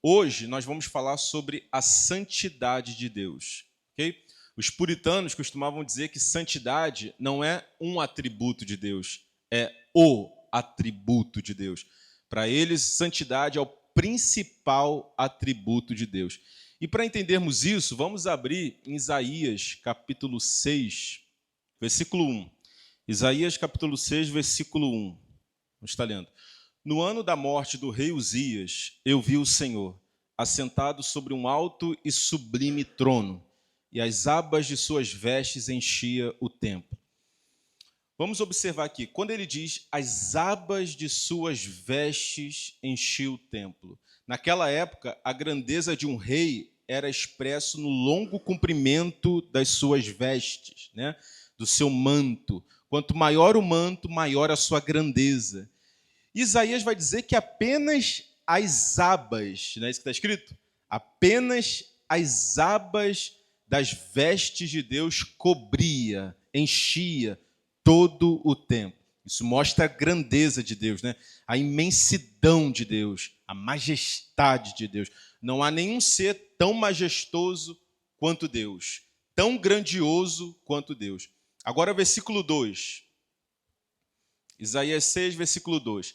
Hoje nós vamos falar sobre a santidade de Deus, ok? Os puritanos costumavam dizer que santidade não é um atributo de Deus, é o atributo de Deus. Para eles, santidade é o principal atributo de Deus. E para entendermos isso, vamos abrir em Isaías, capítulo 6, versículo 1. Isaías, capítulo 6, versículo 1. Vamos estar lendo. No ano da morte do rei Uzias, eu vi o Senhor, assentado sobre um alto e sublime trono, e as abas de suas vestes enchia o templo. Vamos observar aqui, quando ele diz as abas de suas vestes enchiam o templo. Naquela época, a grandeza de um rei era expresso no longo comprimento das suas vestes, né? Do seu manto. Quanto maior o manto, maior a sua grandeza. Isaías vai dizer que apenas as abas, não é isso que está escrito? Apenas as abas das vestes de Deus cobria, enchia todo o templo. Isso mostra a grandeza de Deus, né? A imensidão de Deus, a majestade de Deus. Não há nenhum ser tão majestoso quanto Deus, tão grandioso quanto Deus. Agora, versículo 2. Isaías 6, versículo 2.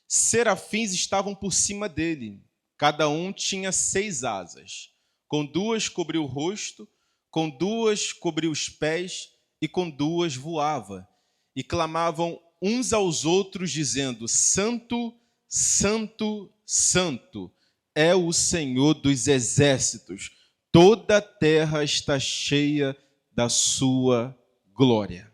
Serafins estavam por cima dele, cada um tinha 6 asas. Com 2 cobriu o rosto, com 2 cobriu os pés, e com 2 voava. E clamavam uns aos outros, dizendo: Santo, Santo, Santo é o Senhor dos exércitos. Toda a terra está cheia da sua glória.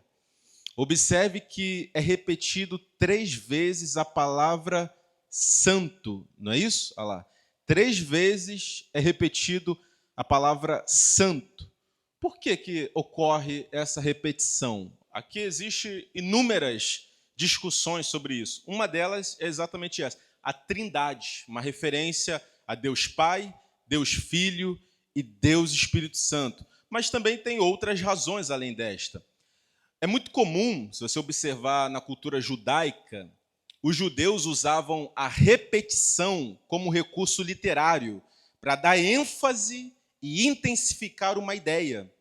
Observe que é repetido 3 vezes a palavra santo, não é isso? Olha lá. 3 vezes é repetido a palavra santo. Por que ocorre essa repetição? Aqui existem inúmeras discussões sobre isso. Uma delas é exatamente essa, a Trindade, uma referência a Deus Pai, Deus Filho e Deus Espírito Santo. Mas também tem outras razões além desta. É muito comum, se você observar na cultura judaica, os judeus usavam a repetição como recurso literário para dar ênfase e intensificar uma ideia.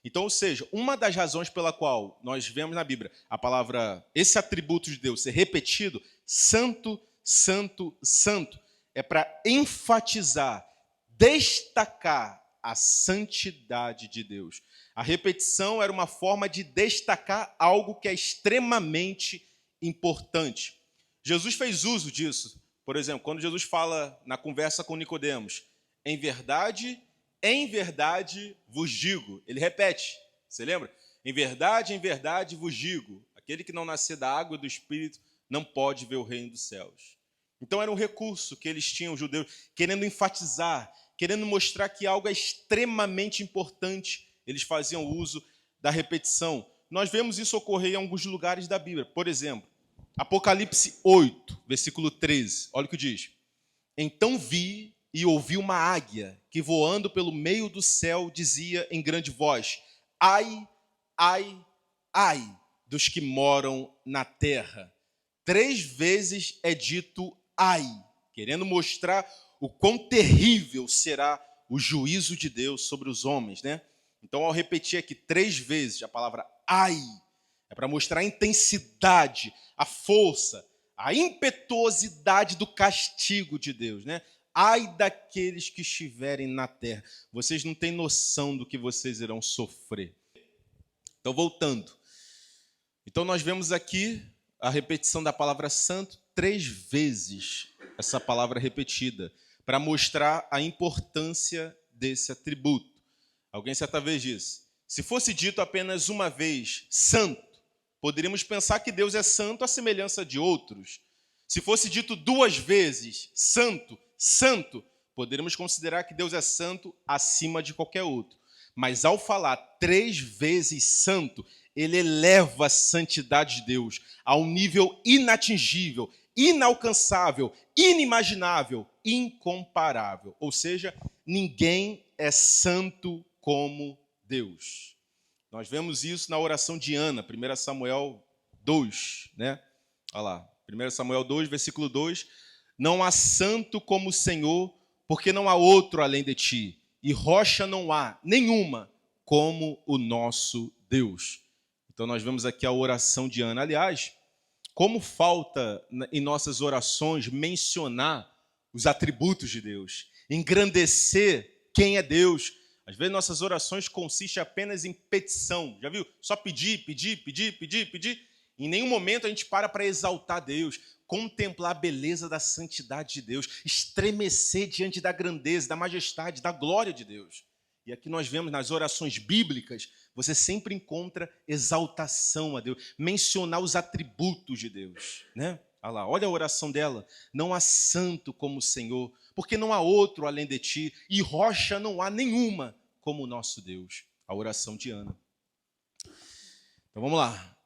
Então, ou seja, uma das razões pela qual nós vemos na Bíblia a palavra, esse atributo de Deus ser repetido, santo, santo, santo, é para enfatizar, destacar a santidade de Deus. A repetição era uma forma de destacar algo que é extremamente importante. Jesus fez uso disso. Por exemplo, quando Jesus fala na conversa com Nicodemos, em verdade vos digo. Ele repete, você lembra? Em verdade vos digo. Aquele que não nascer da água e do Espírito não pode ver o reino dos céus. Então era um recurso que eles tinham, os judeus, querendo enfatizar, querendo mostrar que algo é extremamente importante. Eles faziam uso da repetição. Nós vemos isso ocorrer em alguns lugares da Bíblia. Por exemplo, Apocalipse 8, versículo 13. Olha o que diz. Então vi e ouvi uma águia que, voando pelo meio do céu, dizia em grande voz: ai, ai, ai dos que moram na terra. 3 vezes é dito ai, querendo mostrar o quão terrível será o juízo de Deus sobre os homens, né? Então, ao repetir aqui 3 vezes a palavra ai, é para mostrar a intensidade, a força, a impetuosidade do castigo de Deus, né? Ai daqueles que estiverem na terra. Vocês não têm noção do que vocês irão sofrer. Então, voltando. Então, nós vemos aqui a repetição da palavra santo 3 vezes, essa palavra repetida, para mostrar a importância desse atributo. Alguém certa vez disse, se fosse dito apenas uma vez santo, poderíamos pensar que Deus é santo à semelhança de outros. Se fosse dito 2 vezes santo, santo, poderíamos considerar que Deus é santo acima de qualquer outro. Mas ao falar 3 vezes santo, ele eleva a santidade de Deus a um nível inatingível, inalcançável, inimaginável, incomparável. Ou seja, ninguém é santo como Deus. Nós vemos isso na oração de Ana, 1 Samuel 2, né? Olha lá, 1 Samuel 2, versículo 2. Não há santo como o Senhor, porque não há outro além de ti, e rocha não há nenhuma como o nosso Deus. Então nós vemos aqui a oração de Ana. Aliás, como falta em nossas orações mencionar os atributos de Deus, engrandecer quem é Deus. Às vezes nossas orações consistem apenas em petição. Já viu? Só pedir, pedir, pedir, pedir, pedir. Em nenhum momento a gente para exaltar Deus, contemplar a beleza da santidade de Deus, estremecer diante da grandeza, da majestade, da glória de Deus. E aqui nós vemos nas orações bíblicas, você sempre encontra exaltação a Deus, mencionar os atributos de Deus, né? Olha lá, olha a oração dela. Não há santo como o Senhor, porque não há outro além de ti, e rocha não há nenhuma como o nosso Deus. A oração de Ana. Então vamos lá.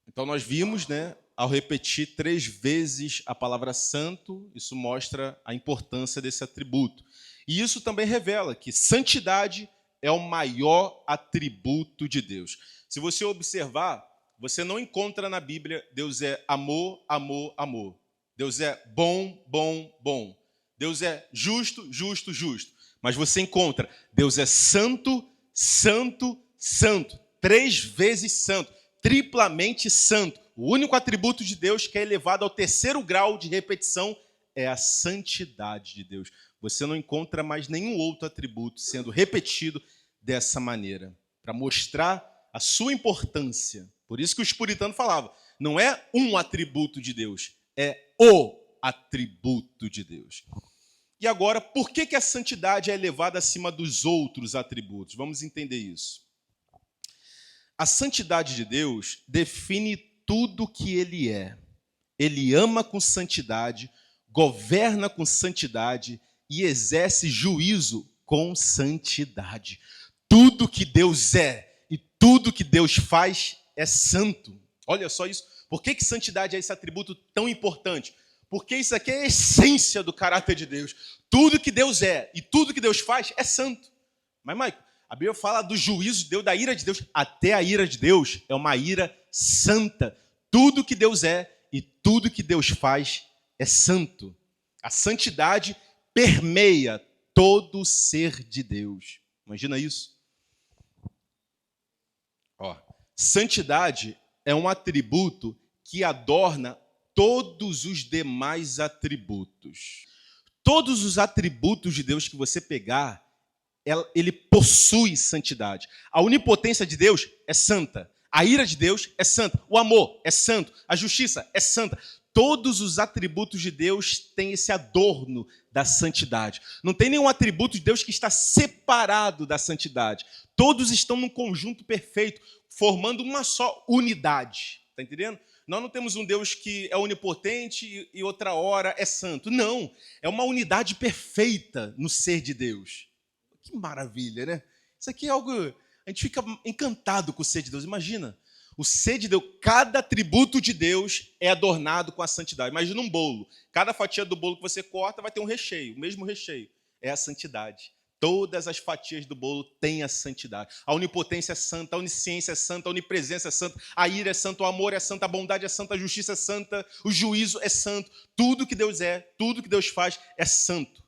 Então nós vimos, né, ao repetir 3 vezes a palavra santo, isso mostra a importância desse atributo. E isso também revela que santidade é o maior atributo de Deus. Se você observar, você não encontra na Bíblia Deus é amor, amor, amor. Deus é bom, bom, bom. Deus é justo, justo, justo. Mas você encontra Deus é santo, santo, santo. 3 vezes santo, triplamente santo. O único atributo de Deus que é elevado ao 3º grau de repetição é a santidade de Deus. Você não encontra mais nenhum outro atributo sendo repetido dessa maneira, para mostrar a sua importância. Por isso que os puritanos falavam, não é um atributo de Deus, é o atributo de Deus. E agora, por que a santidade é elevada acima dos outros atributos? Vamos entender isso. A santidade de Deus define tudo o que Ele é. Ele ama com santidade, governa com santidade e exerce juízo com santidade. Tudo que Deus é e tudo que Deus faz é santo. Olha só isso. Por que santidade é esse atributo tão importante? Porque isso aqui é a essência do caráter de Deus. Tudo que Deus é e tudo que Deus faz é santo. Mas, Maico, a Bíblia fala do juízo de Deus, da ira de Deus. Até a ira de Deus é uma ira santa. Tudo que Deus é e tudo que Deus faz é santo. A santidade permeia todo o ser de Deus. Imagina isso. Santidade é um atributo que adorna todos os demais atributos. Todos os atributos de Deus que você pegar, ele possui santidade. A onipotência de Deus é santa. A ira de Deus é santa. O amor é santo. A justiça é santa. Todos os atributos de Deus têm esse adorno da santidade. Não tem nenhum atributo de Deus que está separado da santidade. Todos estão num conjunto perfeito, formando uma só unidade. Está entendendo? Nós não temos um Deus que é onipotente e outra hora é santo. Não, é uma unidade perfeita no ser de Deus. Que maravilha, né? Isso aqui é algo... A gente fica encantado com o ser de Deus. Imagina, o ser de Deus, cada atributo de Deus é adornado com a santidade. Imagina um bolo. Cada fatia do bolo que você corta vai ter um recheio, o mesmo recheio. É a santidade. Todas as fatias do bolo têm a santidade. A onipotência é santa, a onisciência é santa, a onipresença é santa, a ira é santa, o amor é santo, a bondade é santa, a justiça é santa, o juízo é santo. Tudo que Deus é, tudo que Deus faz é santo.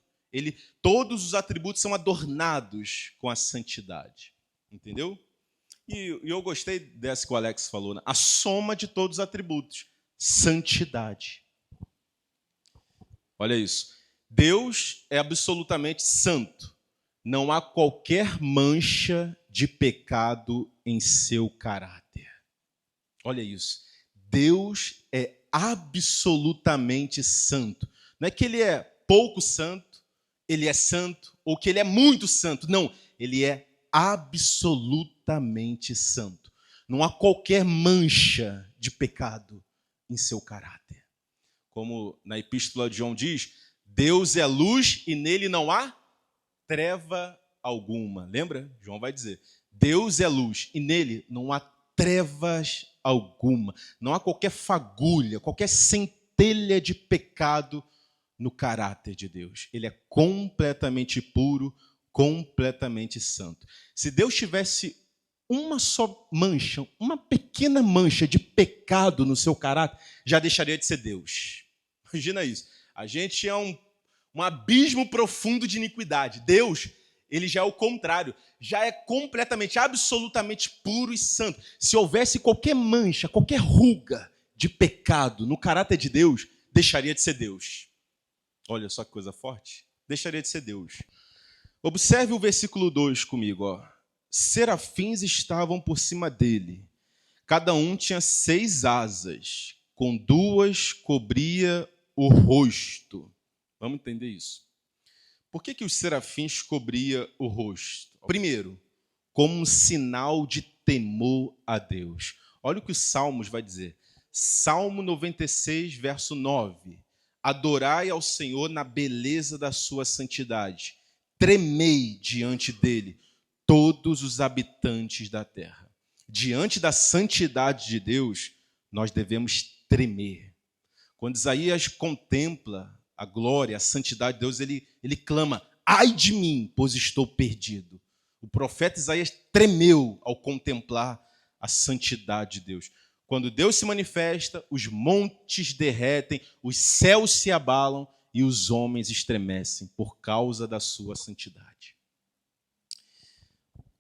Todos os atributos são adornados com a santidade. Entendeu? E eu gostei dessa que o Alex falou, né? A soma de todos os atributos. Santidade. Olha isso. Deus é absolutamente santo. Não há qualquer mancha de pecado em seu caráter. Olha isso. Deus é absolutamente santo. Não é que ele é pouco santo, ele é santo, ou que ele é muito santo. Não, ele é absolutamente santo. Não há qualquer mancha de pecado em seu caráter. Como na epístola de João diz, Deus é luz e nele não há treva alguma. Lembra? João vai dizer, Deus é luz e nele não há trevas alguma. Não há qualquer fagulha, qualquer centelha de pecado no caráter de Deus. Ele é completamente puro, completamente santo. Se Deus tivesse uma só mancha, uma pequena mancha de pecado no seu caráter, já deixaria de ser Deus. Imagina isso. A gente é um abismo profundo de iniquidade. Deus, ele já é o contrário, já é completamente, absolutamente puro e santo. Se houvesse qualquer mancha, qualquer ruga de pecado no caráter de Deus, deixaria de ser Deus. Olha só que coisa forte. Deixaria de ser Deus. Observe o versículo 2 comigo. Ó. Serafins estavam por cima dele. Cada um tinha 6 asas. Com 2 cobria o rosto. Vamos entender isso. Por que os serafins cobria o rosto? Primeiro, como um sinal de temor a Deus. Olha o que o Salmos vai dizer. Salmo 96, verso 9. Adorai ao Senhor na beleza da sua santidade. Tremei diante dele todos os habitantes da terra. Diante da santidade de Deus, nós devemos tremer. Quando Isaías contempla a glória, a santidade de Deus, ele clama, ai de mim, pois estou perdido. O profeta Isaías tremeu ao contemplar a santidade de Deus. Quando Deus se manifesta, os montes derretem, os céus se abalam e os homens estremecem por causa da sua santidade.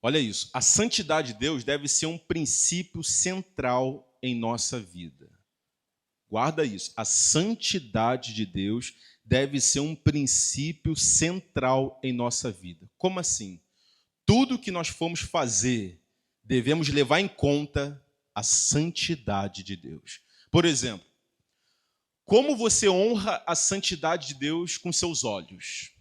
Olha isso, a santidade de Deus deve ser um princípio central em nossa vida. Guarda isso, a santidade de Deus deve ser um princípio central em nossa vida. Como assim? Tudo que nós formos fazer, devemos levar em conta a santidade de Deus. Por exemplo, como você honra a santidade de Deus com seus olhos?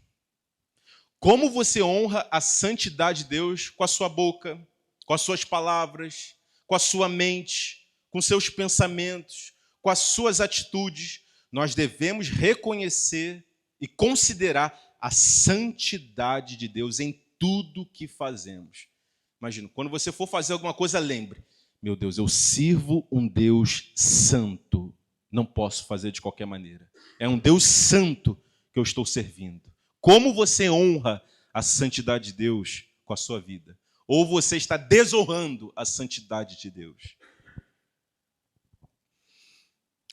Como você honra a santidade de Deus com a sua boca, com as suas palavras, com a sua mente, com seus pensamentos, com as suas atitudes? Nós devemos reconhecer e considerar a santidade de Deus em tudo que fazemos. Imagina, quando você for fazer alguma coisa, lembre, meu Deus, eu sirvo um Deus santo. Não posso fazer de qualquer maneira. É um Deus santo que eu estou servindo. Como você honra a santidade de Deus com a sua vida? Ou você está desonrando a santidade de Deus?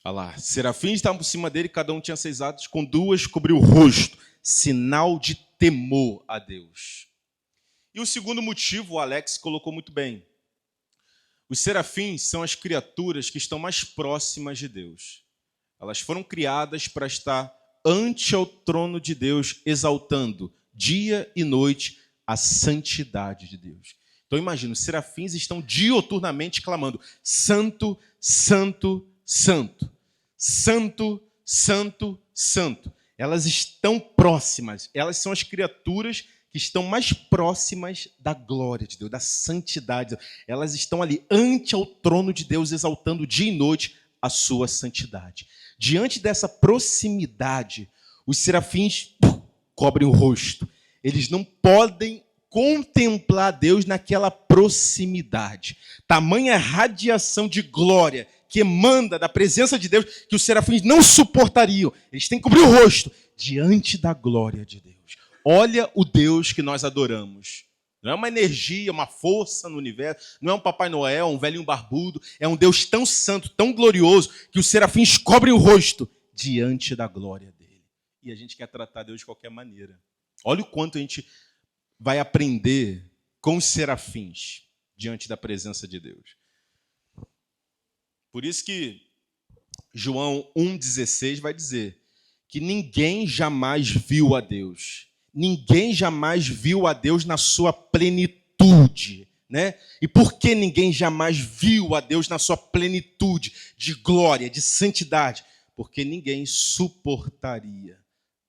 Olha lá, serafins estavam por cima dele, cada um tinha 6 asas, com 2 cobriu o rosto, sinal de temor a Deus. E o segundo motivo, o Alex colocou muito bem. Os serafins são as criaturas que estão mais próximas de Deus. Elas foram criadas para estar ante ao trono de Deus, exaltando dia e noite a santidade de Deus. Então imagina, os serafins estão dioturnamente clamando, santo, santo, santo, santo, santo, santo. Elas estão próximas, elas são as criaturas que estão mais próximas da glória de Deus, da santidade. Elas estão ali ante ao trono de Deus, exaltando dia e noite a sua santidade. Diante dessa proximidade, os serafins cobrem o rosto. Eles não podem contemplar Deus naquela proximidade. Tamanha radiação de glória que emana da presença de Deus que os serafins não suportariam. Eles têm que cobrir o rosto diante da glória de Deus. Olha o Deus que nós adoramos. Não é uma energia, uma força no universo, não é um Papai Noel, um velhinho barbudo, é um Deus tão santo, tão glorioso, que os serafins cobrem o rosto diante da glória dele. E a gente quer tratar Deus de qualquer maneira. Olha o quanto a gente vai aprender com os serafins diante da presença de Deus. Por isso que João 1,16 vai dizer que ninguém jamais viu a Deus. Ninguém jamais viu a Deus na sua plenitude, né? E por que ninguém jamais viu a Deus na sua plenitude de glória, de santidade? Porque ninguém suportaria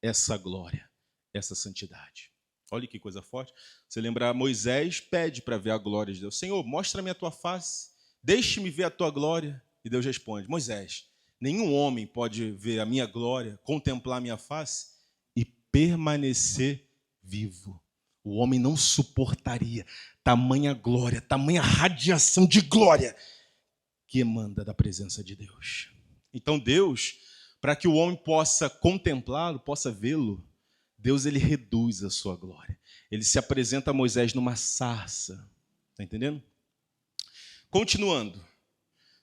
essa glória, essa santidade. Olha que coisa forte. Você lembra, Moisés pede para ver a glória de Deus. Senhor, mostra-me a tua face, deixe-me ver a tua glória. E Deus responde, Moisés, nenhum homem pode ver a minha glória, contemplar a minha face e permanecer vivo. O homem não suportaria tamanha glória, tamanha radiação de glória que emana da presença de Deus. Então Deus, para que o homem possa contemplá-lo, possa vê-lo, Deus ele reduz a sua glória. Ele se apresenta a Moisés numa sarça. Está entendendo? Continuando.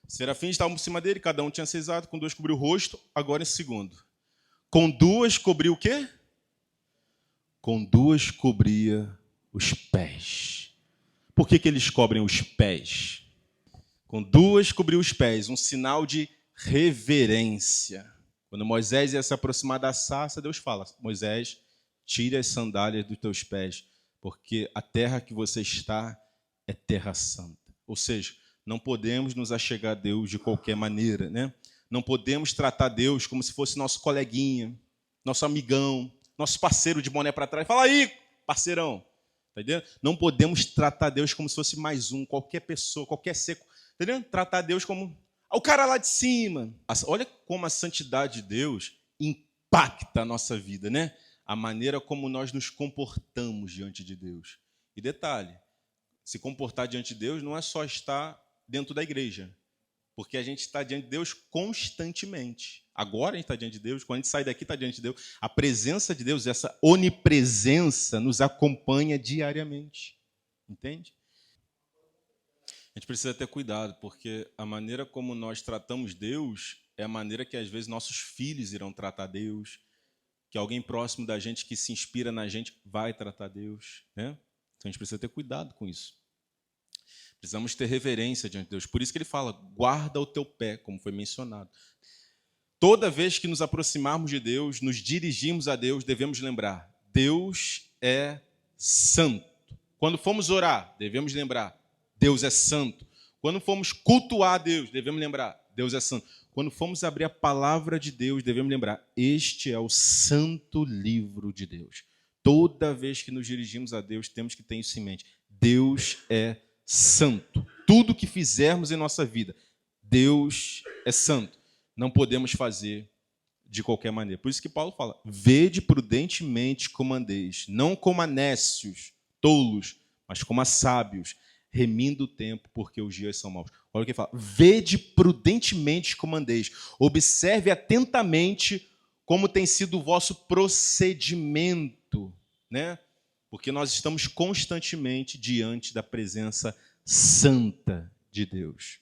Serafins estavam por cima dele, cada um tinha 6 asas, com 2 cobriu o rosto, agora em segundo. Com 2 cobriu o quê? com duas cobria os pés. Por que eles cobrem os pés? Com duas cobriu os pés, um sinal de reverência. Quando Moisés ia se aproximar da sarça, Deus fala: Moisés, tire as sandálias dos teus pés, porque a terra que você está é terra santa. Ou seja, não podemos nos achegar a Deus de qualquer maneira, né? Não podemos tratar Deus como se fosse nosso coleguinha, nosso amigão, nosso parceiro de boné para trás. Fala aí, parceirão. Tá entendendo? Não podemos tratar Deus como se fosse mais um, qualquer pessoa, qualquer ser. Tá entendendo? Tratar Deus como o cara lá de cima. Olha como a santidade de Deus impacta a nossa vida, né? A maneira como nós nos comportamos diante de Deus. E detalhe, se comportar diante de Deus não é só estar dentro da igreja, porque a gente está diante de Deus constantemente. Agora a gente está diante de Deus, quando a gente sai daqui está diante de Deus. A presença de Deus, essa onipresença, nos acompanha diariamente. Entende? A gente precisa ter cuidado, porque a maneira como nós tratamos Deus é a maneira que às vezes nossos filhos irão tratar Deus, que alguém próximo da gente que se inspira na gente vai tratar Deus, né? Então a gente precisa ter cuidado com isso. Precisamos ter reverência diante de Deus. Por isso que ele fala, guarda o teu pé, como foi mencionado. Toda vez que nos aproximarmos de Deus, nos dirigirmos a Deus, devemos lembrar, Deus é santo. Quando formos orar, devemos lembrar, Deus é santo. Quando formos cultuar a Deus, devemos lembrar, Deus é santo. Quando formos abrir a palavra de Deus, devemos lembrar, este é o santo livro de Deus. Toda vez que nos dirigimos a Deus, temos que ter isso em mente. Deus é santo. Tudo que fizermos em nossa vida, Deus é santo. Não podemos fazer de qualquer maneira. Por isso que Paulo fala, vede prudentemente como andeis, não como a nécios, tolos, mas como a sábios, remindo o tempo, porque os dias são maus. Olha o que ele fala, vede prudentemente como andeis, observe atentamente como tem sido o vosso procedimento, né? Porque nós estamos constantemente diante da presença santa de Deus.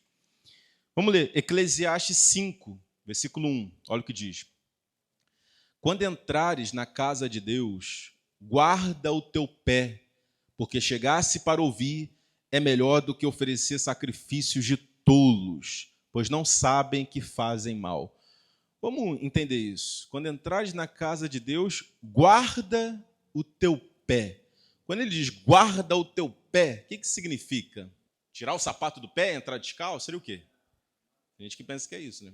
Vamos ler, Eclesiastes 5, versículo 1, olha o que diz. Quando entrares na casa de Deus, guarda o teu pé, porque chegar-se para ouvir é melhor do que oferecer sacrifícios de tolos, pois não sabem que fazem mal. Vamos entender isso. Quando entrares na casa de Deus, guarda o teu pé. Quando ele diz guarda o teu pé, o que significa? Tirar o sapato do pé, entrar descalço, seria o quê? Tem gente que pensa que é isso, né?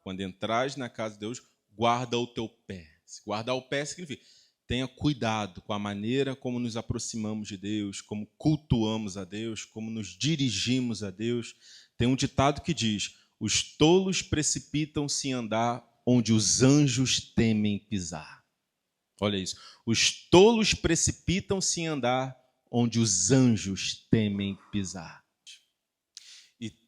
Quando entrares na casa de Deus, guarda o teu pé. Guardar o pé significa tenha cuidado com a maneira como nos aproximamos de Deus, como cultuamos a Deus, como nos dirigimos a Deus. Tem um ditado que diz, os tolos precipitam-se em andar onde os anjos temem pisar. Olha isso. Os tolos precipitam-se em andar onde os anjos temem pisar.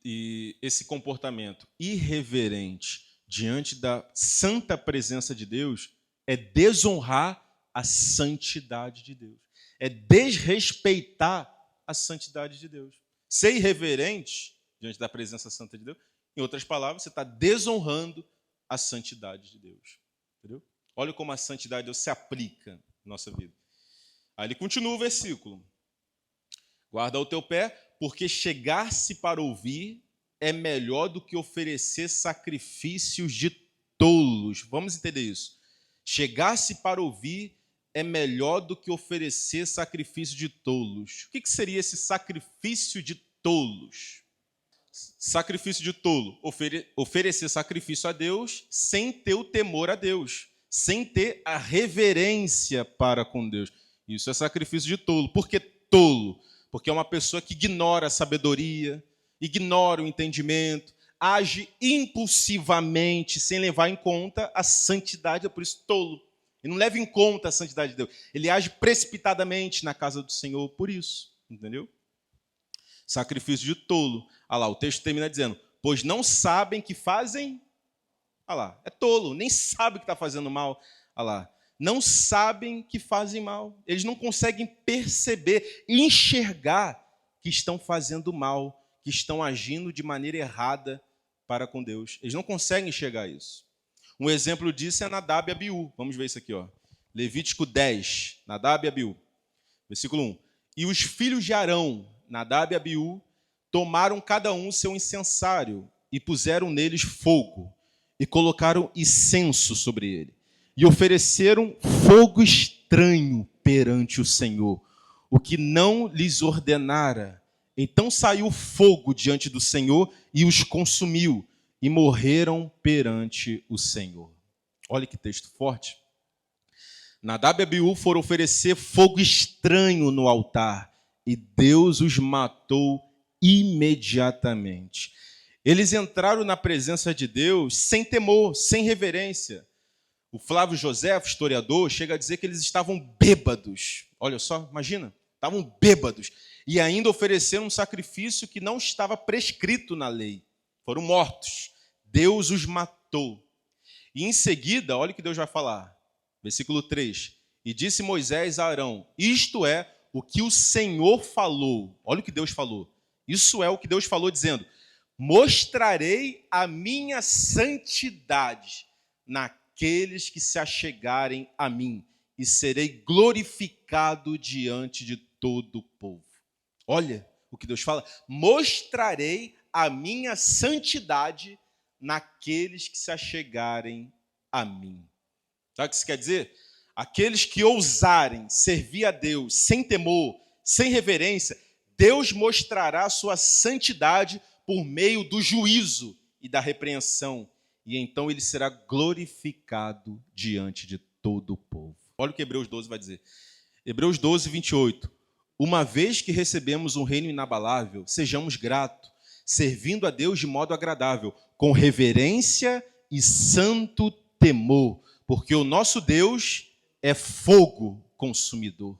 E esse comportamento irreverente diante da santa presença de Deus é desonrar a santidade de Deus. É desrespeitar a santidade de Deus. Ser irreverente diante da presença santa de Deus, em outras palavras, você está desonrando a santidade de Deus. Entendeu? Olha como a santidade de Deus se aplica na nossa vida. Aí ele continua o versículo. Guarda o teu pé, porque chegar-se para ouvir é melhor do que oferecer sacrifícios de tolos. Vamos entender isso. Chegar-se para ouvir é melhor do que oferecer sacrifício de tolos. O que seria esse sacrifício de tolos? Sacrifício de tolo, oferecer sacrifício a Deus sem ter o temor a Deus, sem ter a reverência para com Deus. Isso é sacrifício de tolo. Por que tolo? Porque é uma pessoa que ignora a sabedoria, ignora o entendimento, age impulsivamente, sem levar em conta a santidade, é por isso tolo. Ele não leva em conta a santidade de Deus. Ele age precipitadamente na casa do Senhor, por isso. Entendeu? Sacrifício de tolo. Olha lá, o texto termina dizendo, pois não sabem que fazem... Olha lá, é tolo, nem sabe que está fazendo mal. Olha lá, não sabem que fazem mal. Eles não conseguem perceber, enxergar que estão fazendo mal, que estão agindo de maneira errada para com Deus. Eles não conseguem enxergar isso. Um exemplo disso é Nadab e Abiú. Vamos ver isso aqui. Ó. Levítico 10, Nadab e Abiú. Versículo 1. E os filhos de Arão, Nadab e Abiú, tomaram cada um seu incensário e puseram neles fogo e colocaram incenso sobre ele. E ofereceram fogo estranho perante o Senhor, o que não lhes ordenara. Então saiu fogo diante do Senhor e os consumiu, e morreram perante o Senhor. Olha que texto forte. Nadab e Abiú foram oferecer fogo estranho no altar, e Deus os matou imediatamente. Eles entraram na presença de Deus sem temor, sem reverência. O Flávio José, historiador, chega a dizer que eles estavam bêbados. Olha só, imagina, estavam bêbados. E ainda ofereceram um sacrifício que não estava prescrito na lei. Foram mortos. Deus os matou. E em seguida, olha o que Deus vai falar. Versículo 3. E disse Moisés a Arão, isto é o que o Senhor falou. Olha o que Deus falou. Isso é o que Deus falou, dizendo, mostrarei a minha santidade naqueles que se achegarem a mim, e serei glorificado diante de todo o povo. Olha o que Deus fala. Mostrarei a minha santidade naqueles que se achegarem a mim. Sabe o que isso quer dizer? Aqueles que ousarem servir a Deus sem temor, sem reverência, Deus mostrará a sua santidade por meio do juízo e da repreensão. E então ele será glorificado diante de todo o povo. Olha o que Hebreus 12 vai dizer. Hebreus 12, 28. Uma vez que recebemos um reino inabalável, sejamos gratos, servindo a Deus de modo agradável, com reverência e santo temor, porque o nosso Deus é fogo consumidor.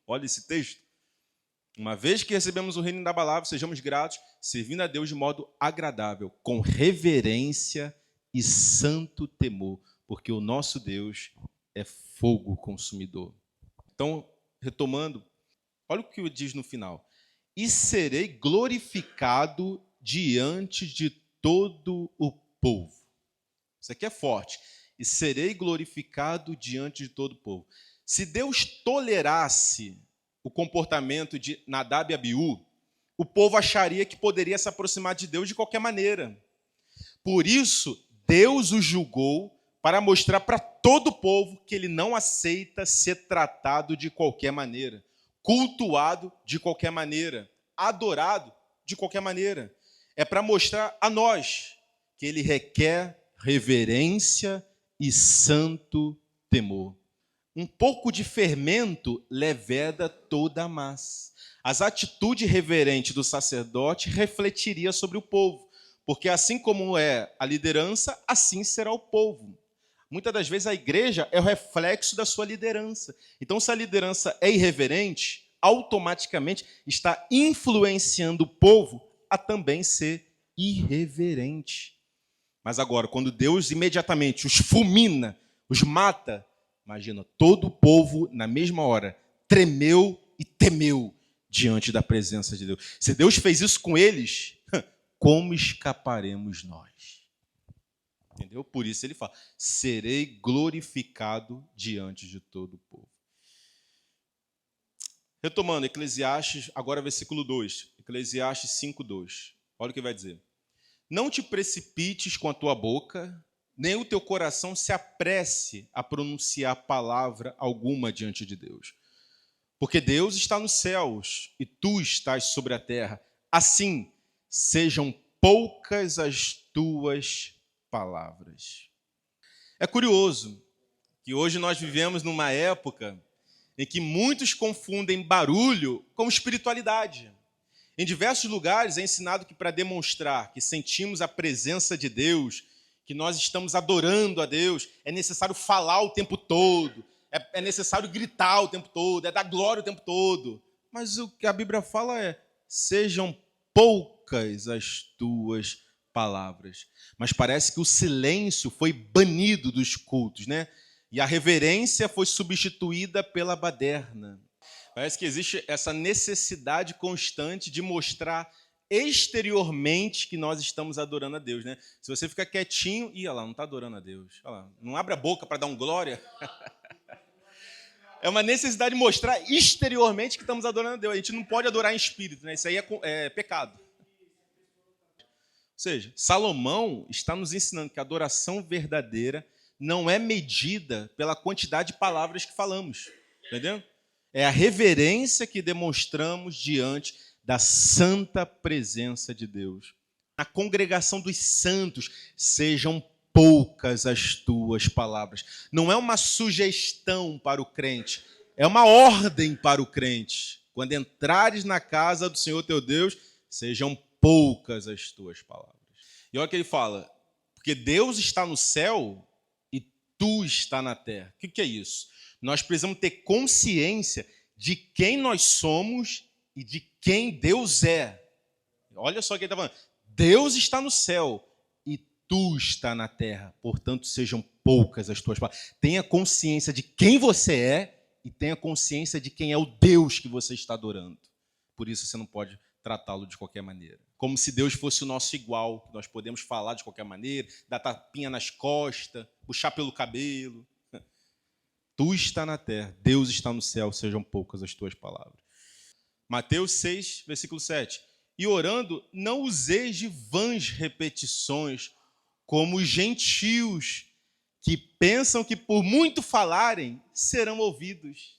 Olha esse texto. Uma vez que recebemos o reino inabalável, sejamos gratos, servindo a Deus de modo agradável, com reverência e santo temor, porque o nosso Deus é fogo consumidor. Então, retomando, olha o que diz no final. E serei glorificado diante de todo o povo. Isso aqui é forte. E serei glorificado diante de todo o povo. Se Deus tolerasse o comportamento de Nadab e Abiú, o povo acharia que poderia se aproximar de Deus de qualquer maneira. Por isso, Deus os julgou para mostrar para todo o povo que ele não aceita ser tratado de qualquer maneira, cultuado de qualquer maneira, adorado de qualquer maneira. É para mostrar a nós que ele requer reverência e santo temor. Um pouco de fermento leveda toda a massa. As atitudes reverentes do sacerdote refletiria sobre o povo, porque assim como é a liderança, assim será o povo. Muitas das vezes a igreja é o reflexo da sua liderança. Então, se a liderança é irreverente, automaticamente está influenciando o povo a também ser irreverente. Mas agora, quando Deus imediatamente os fulmina, os mata, imagina, todo o povo, na mesma hora, tremeu e temeu diante da presença de Deus. Se Deus fez isso com eles, como escaparemos nós? Entendeu? Por isso ele fala, serei glorificado diante de todo o povo. Retomando, Eclesiastes, agora versículo 2. Eclesiastes 5:2. Olha o que vai dizer. Não te precipites com a tua boca, nem o teu coração se apresse a pronunciar palavra alguma diante de Deus. Porque Deus está nos céus e tu estás sobre a terra. Assim, sejam poucas as tuas palavras. É curioso que hoje nós vivemos numa época em que muitos confundem barulho com espiritualidade. Em diversos lugares é ensinado que para demonstrar que sentimos a presença de Deus, que nós estamos adorando a Deus, é necessário falar o tempo todo, é necessário gritar o tempo todo, é dar glória o tempo todo. Mas o que a Bíblia fala é, sejam poucas as tuas palavras. Mas parece que o silêncio foi banido dos cultos, né? E a reverência foi substituída pela baderna. Parece que existe essa necessidade constante de mostrar exteriormente que nós estamos adorando a Deus, né? Se você ficar quietinho, olha lá, não está adorando a Deus. Olha lá, não abre a boca para dar um glória. É uma necessidade de mostrar exteriormente que estamos adorando a Deus. A gente não pode adorar em espírito, né? Isso aí é pecado. Ou seja, Salomão está nos ensinando que a adoração verdadeira não é medida pela quantidade de palavras que falamos. Entendeu? É a reverência que demonstramos diante da santa presença de Deus. Na congregação dos santos, sejam poucas as tuas palavras. Não é uma sugestão para o crente, é uma ordem para o crente. Quando entrares na casa do Senhor teu Deus, sejam poucas as tuas palavras. E olha o que ele fala, porque Deus está no céu e tu está na terra. O que é isso? Nós precisamos ter consciência de quem nós somos e de quem Deus é. Olha só o que ele está falando. Deus está no céu e tu está na terra. Portanto, sejam poucas as tuas palavras. Tenha consciência de quem você é e tenha consciência de quem é o Deus que você está adorando. Por isso você não pode tratá-lo de qualquer maneira. Como se Deus fosse o nosso igual, que nós podemos falar de qualquer maneira, dar tapinha nas costas, puxar pelo cabelo. Tu está na terra, Deus está no céu, sejam poucas as tuas palavras. Mateus 6, versículo 7. E orando, não useis de vãs repetições, como os gentios, que pensam que por muito falarem, serão ouvidos.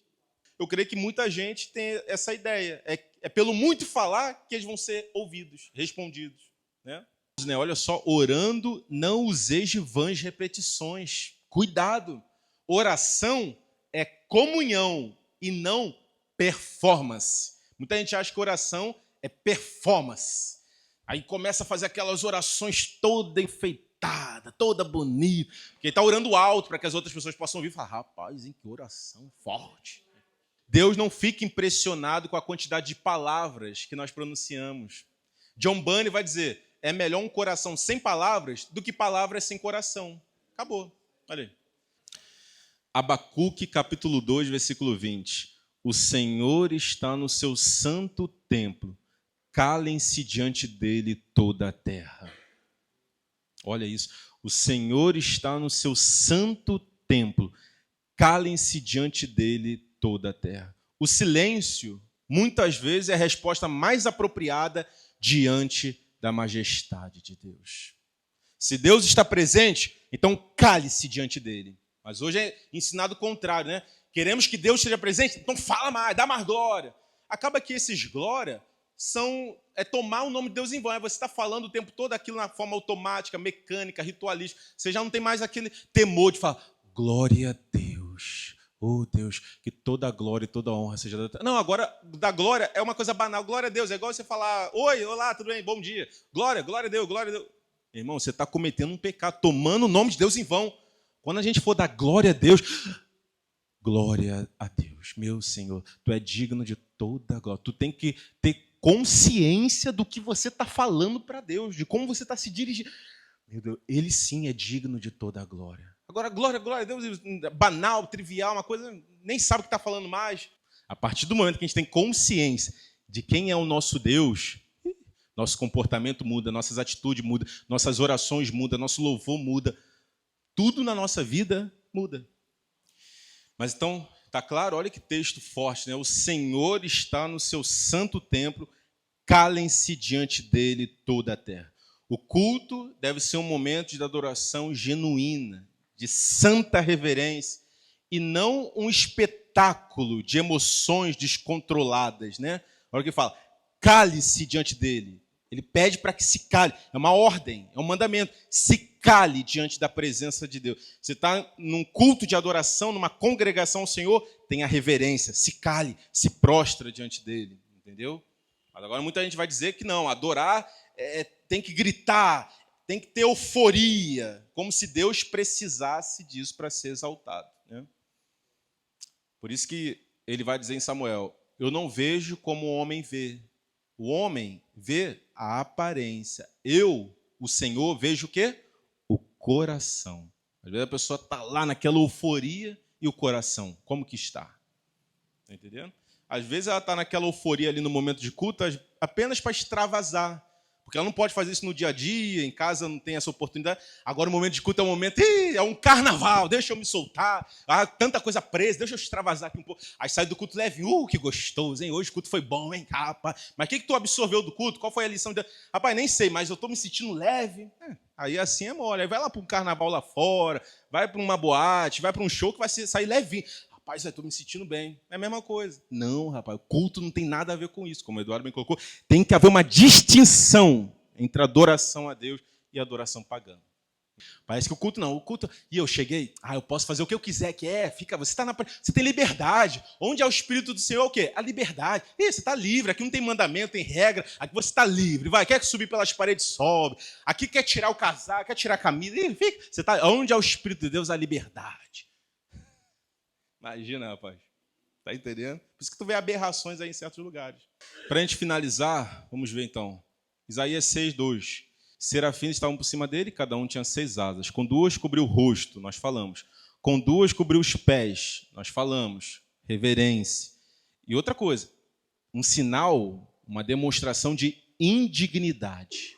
Eu creio que muita gente tem essa ideia. É pelo muito falar que eles vão ser ouvidos, respondidos. Né? Olha só, orando, não useis de vãs repetições. Cuidado. Oração é comunhão e não performance. Muita gente acha que oração é performance. Aí começa a fazer aquelas orações toda enfeitada, toda bonita. Porque está orando alto para que as outras pessoas possam ouvir e falar, rapaz, hein, que oração forte. Deus não fica impressionado com a quantidade de palavras que nós pronunciamos. John Bunyan vai dizer, é melhor um coração sem palavras do que palavras sem coração. Acabou. Olha aí. Abacuque, capítulo 2, versículo 20. O Senhor está no seu santo templo. Calem-se diante dele toda a terra. Olha isso. O Senhor está no seu santo templo. Calem-se diante dele toda a terra. O silêncio, muitas vezes, é a resposta mais apropriada diante da majestade de Deus. Se Deus está presente, então cale-se diante dele. Mas hoje é ensinado o contrário, né? Queremos que Deus esteja presente, então fala mais, dá mais glória. Acaba que esses glória é tomar o nome de Deus em vão. Você está falando o tempo todo aquilo na forma automática, mecânica, ritualística. Você já não tem mais aquele temor de falar, glória a Deus. Oh Deus, que toda a glória e toda a honra seja dada. Não, agora, da glória é uma coisa banal. Glória a Deus, é igual você falar, oi, olá, tudo bem, bom dia. Glória, glória a Deus, glória a Deus. Irmão, você está cometendo um pecado, tomando o nome de Deus em vão. Quando a gente for dar glória a Deus, glória a Deus, meu Senhor, tu é digno de toda a glória. Tu tem que ter consciência do que você está falando para Deus, de como você está se dirigindo. Meu Deus, ele sim é digno de toda a glória. Agora, glória a Deus, banal, trivial, uma coisa, nem sabe o que está falando mais. A partir do momento que a gente tem consciência de quem é o nosso Deus, nosso comportamento muda, nossas atitudes mudam, nossas orações mudam, nosso louvor muda. Tudo na nossa vida muda. Mas então, está claro? Olha que texto forte, né? O Senhor está no seu santo templo, calem-se diante dele toda a terra. O culto deve ser um momento de adoração genuína, de santa reverência, e não um espetáculo de emoções descontroladas, né? Olha o que fala, cale-se diante dele. Ele pede para que se cale. É uma ordem, é um mandamento. Se cale diante da presença de Deus. Você está num culto de adoração, numa congregação ao Senhor, tenha reverência. Se cale, se prostra diante dele. Entendeu? Mas agora muita gente vai dizer que não. Adorar tem que gritar, tem que ter euforia. Como se Deus precisasse disso para ser exaltado. Né? Por isso que ele vai dizer em Samuel, eu não vejo como o homem vê. O homem vê a aparência. Eu, o Senhor, vejo o quê? O coração. Às vezes a pessoa está lá naquela euforia e o coração, como que está? Está entendendo? Às vezes ela está naquela euforia ali no momento de culto apenas para extravasar, Porque ela não pode fazer isso no dia a dia, em casa não tem essa oportunidade. Agora o momento de culto é um momento, é um carnaval, deixa eu me soltar. Tanta coisa presa, deixa eu extravasar aqui um pouco. Aí sai do culto leve, que gostoso, hein? Hoje o culto foi bom, hein, rapaz? Mas o que tu absorveu do culto? Qual foi a lição? Rapaz, nem sei, mas eu estou me sentindo leve. Aí assim é mole. Aí vai lá para um carnaval lá fora, vai para uma boate, vai para um show que vai sair levinho. Rapaz, eu estou me sentindo bem. É a mesma coisa. Não, rapaz, o culto não tem nada a ver com isso. Como o Eduardo bem colocou, tem que haver uma distinção entre adoração a Deus e adoração pagã. Parece que o culto não. O culto, e eu cheguei, eu posso fazer o que eu quiser, você tem liberdade. Onde é o Espírito do Senhor, o quê? A liberdade. Você está livre, aqui não tem mandamento, tem regra, aqui você está livre. Quer subir pelas paredes, sobe. Aqui quer tirar o casaco, quer tirar a camisa, fica. Onde é o Espírito de Deus, a liberdade. Imagina, rapaz. Tá entendendo? Por isso que tu vê aberrações aí em certos lugares. Para a gente finalizar, vamos ver então. Isaías 6:2. Serafins estavam por cima dele, cada um tinha 6 asas. Com 2 cobriu o rosto, nós falamos. Com 2 cobriu os pés, nós falamos. Reverência. E outra coisa, um sinal, uma demonstração de indignidade.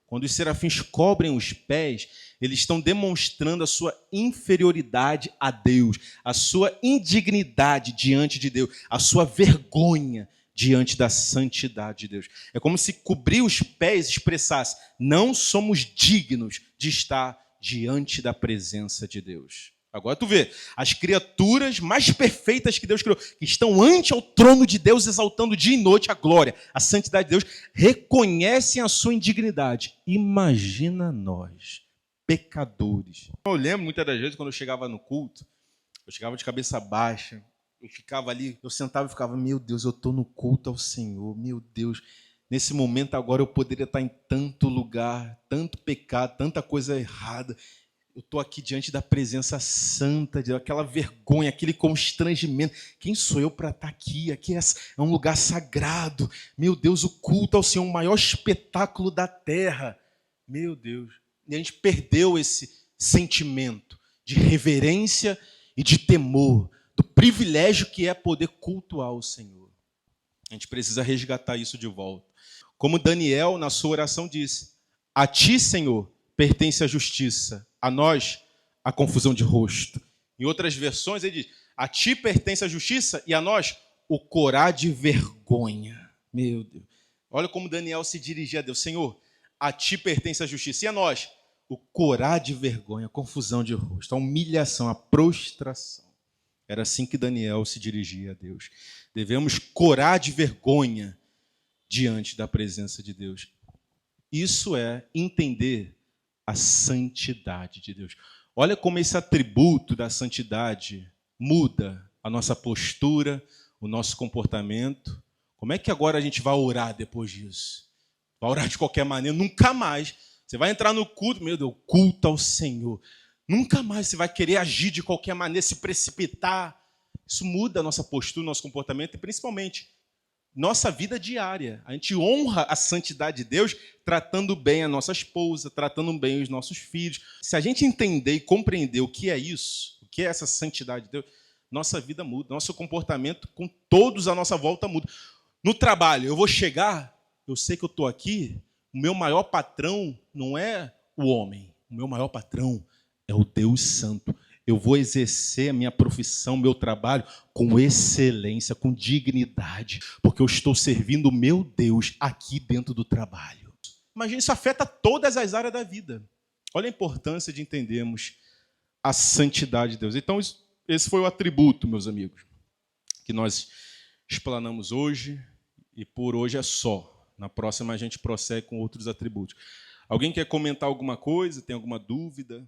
Quando os serafins cobrem os pés, eles estão demonstrando a sua inferioridade a Deus, a sua indignidade diante de Deus, a sua vergonha diante da santidade de Deus. É como se cobrir os pés expressasse: não somos dignos de estar diante da presença de Deus. Agora tu vê, as criaturas mais perfeitas que Deus criou, que estão ante ao trono de Deus, exaltando dia e noite a glória, a santidade de Deus, reconhecem a sua indignidade. Imagina nós, pecadores. Eu lembro muitas das vezes quando eu chegava no culto, eu chegava de cabeça baixa, eu ficava ali, eu sentava e ficava: meu Deus, eu estou no culto ao Senhor, meu Deus, nesse momento agora eu poderia estar em tanto lugar, tanto pecado, tanta coisa errada. Eu estou aqui diante da presença santa, aquela vergonha, aquele constrangimento. Quem sou eu para estar aqui? Aqui é um lugar sagrado. Meu Deus, o culto ao Senhor, o maior espetáculo da terra. Meu Deus. E a gente perdeu esse sentimento de reverência e de temor, do privilégio que é poder cultuar o Senhor. A gente precisa resgatar isso de volta. Como Daniel, na sua oração, disse: a ti, Senhor, pertence a justiça, a nós a confusão de rosto. Em outras versões ele diz: a ti pertence a justiça e a nós o corar de vergonha. Meu Deus. Olha como Daniel se dirigia a Deus: Senhor, a ti pertence a justiça e a nós o corar de vergonha, a confusão de rosto, a humilhação, a prostração. Era assim que Daniel se dirigia a Deus. Devemos corar de vergonha diante da presença de Deus. Isso é entender a santidade de Deus. Olha como esse atributo da santidade muda a nossa postura, o nosso comportamento. Como é que agora a gente vai orar depois disso? Vai orar de qualquer maneira? Nunca mais. Você vai entrar no culto, meu Deus, culto ao Senhor. Nunca mais você vai querer agir de qualquer maneira, se precipitar. Isso muda a nossa postura, o nosso comportamento e principalmente nossa vida diária. A gente honra a santidade de Deus tratando bem a nossa esposa, tratando bem os nossos filhos. Se a gente entender e compreender o que é isso, o que é essa santidade de Deus, nossa vida muda, nosso comportamento com todos à nossa volta muda. No trabalho, eu vou chegar, eu sei que eu estou aqui, o meu maior patrão não é o homem, o meu maior patrão é o Deus Santo. Eu vou exercer a minha profissão, meu trabalho, com excelência, com dignidade, porque eu estou servindo o meu Deus aqui dentro do trabalho. Imagina, isso afeta todas as áreas da vida. Olha a importância de entendermos a santidade de Deus. Então, esse foi o atributo, meus amigos, que nós explanamos hoje, e por hoje é só. Na próxima a gente prossegue com outros atributos. Alguém quer comentar alguma coisa? Tem alguma dúvida?